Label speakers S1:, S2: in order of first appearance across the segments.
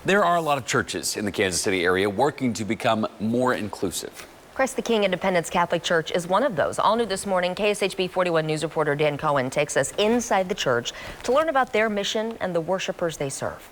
S1: There are a lot of churches in the Kansas City area working to become more inclusive.
S2: Christ the King Independence Catholic Church is one of those. All new this morning, KSHB 41 News reporter Dan Cohen takes us inside the church to learn about their mission and the worshipers they serve.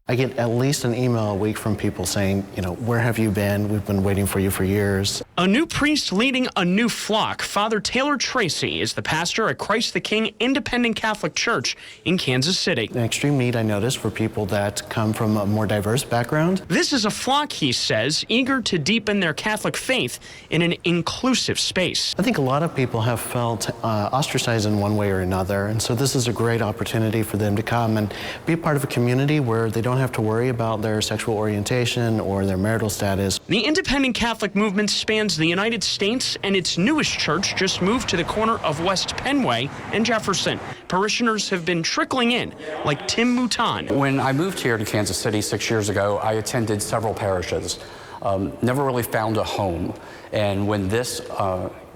S3: I get at least an email a week from people saying, where have you been? We've been waiting for you for years.
S4: A new priest leading a new flock. Father Taylor Tracy is the pastor at Christ the King Independent Catholic Church in Kansas City.
S3: An extreme need I notice for people that come from a more diverse background.
S4: This is a flock, he says, eager to deepen their Catholic faith in an inclusive space.
S3: I think a lot of people have felt ostracized in one way or another, and so this is a great opportunity for them to come and be a part of a community where they don't have to worry about their sexual orientation or their marital status.
S4: The independent Catholic movement spans the United States, and its newest church just moved to the corner of West Penway and Jefferson. Parishioners have been trickling in, like Tim Mouton.
S5: When I moved here to Kansas City 6 years ago, I attended several parishes. Never really found a home. And when this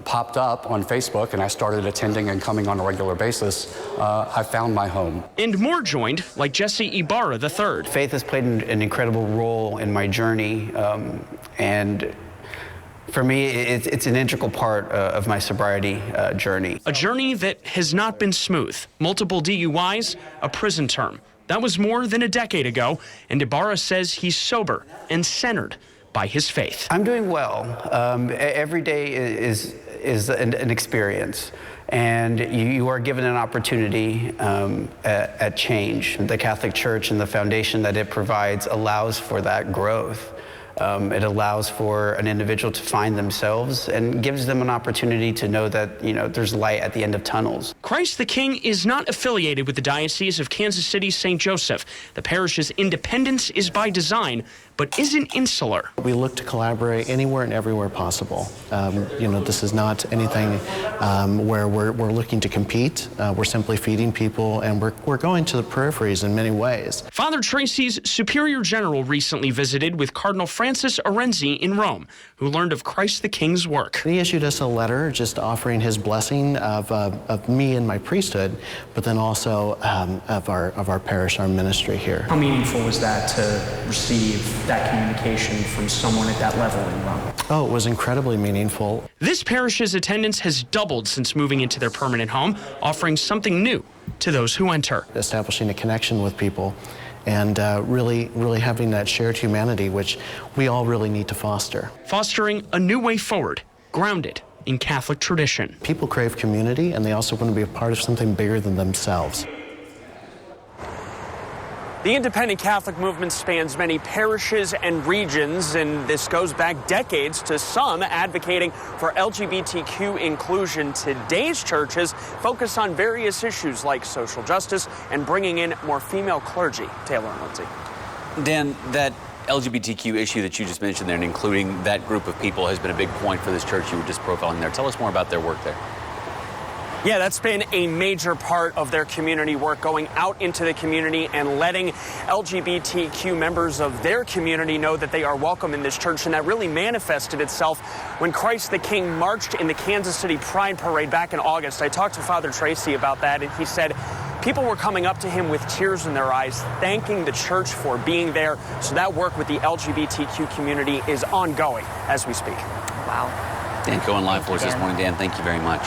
S5: popped up on Facebook and I started attending and coming on a regular basis, I found my home.
S4: And more joined, like Jesse Ibarra III.
S6: Faith has played an incredible role in my journey, and for me, it's an integral part of my sobriety journey.
S4: A journey that has not been smooth. Multiple DUIs, a prison term. That was more than a decade ago, and Ibarra says he's sober and centered by his faith.
S6: I'm doing well. Every day is an experience, and you are given an opportunity at change. The Catholic Church and the foundation that it provides allows for that growth. It allows for an individual to find themselves and gives them an opportunity to know that, there's light at the end of tunnels.
S4: Christ the King is not affiliated with the Diocese of Kansas City St. Joseph. The parish's independence is by design, but isn't insular.
S3: We look to collaborate anywhere and everywhere possible. This is not anything where we're looking to compete. We're simply feeding people, and we're going to the peripheries in many ways.
S4: Father Tracy's Superior General recently visited with Cardinal Francis Arenzi in Rome, who learned of Christ the King's work.
S3: He issued us a letter just offering his blessing of me and my priesthood, but then also of our parish, our ministry here.
S7: How meaningful was that to receive that communication from someone at that level in Rome?
S3: Oh, it was incredibly meaningful.
S4: This parish's attendance has doubled since moving into their permanent home, offering something new to those who enter.
S3: Establishing a connection with people and really having that shared humanity, which we all really need to foster.
S4: Fostering a new way forward, grounded in Catholic tradition.
S3: People crave community, and they also want to be a part of something bigger than themselves.
S4: The independent Catholic movement spans many parishes and regions, and this goes back decades to some advocating for LGBTQ inclusion. Today's churches focus on various issues like social justice and bringing in more female clergy. Taylor and Lindsay.
S1: Dan, that LGBTQ issue that you just mentioned there, and including that group of people, has been a big point for this church you were just profiling there. Tell us more about their work there.
S4: Yeah, that's been a major part of their community work, going out into the community and letting LGBTQ members of their community know that they are welcome in this church. And that really manifested itself when Christ the King marched in the Kansas City Pride Parade back in August. I talked to Father Tracy about that, and he said people were coming up to him with tears in their eyes, thanking the church for being there. So that work with the LGBTQ community is ongoing as we speak.
S2: Wow.
S1: Dan Cohen live for us this morning. Dan, thank you very much.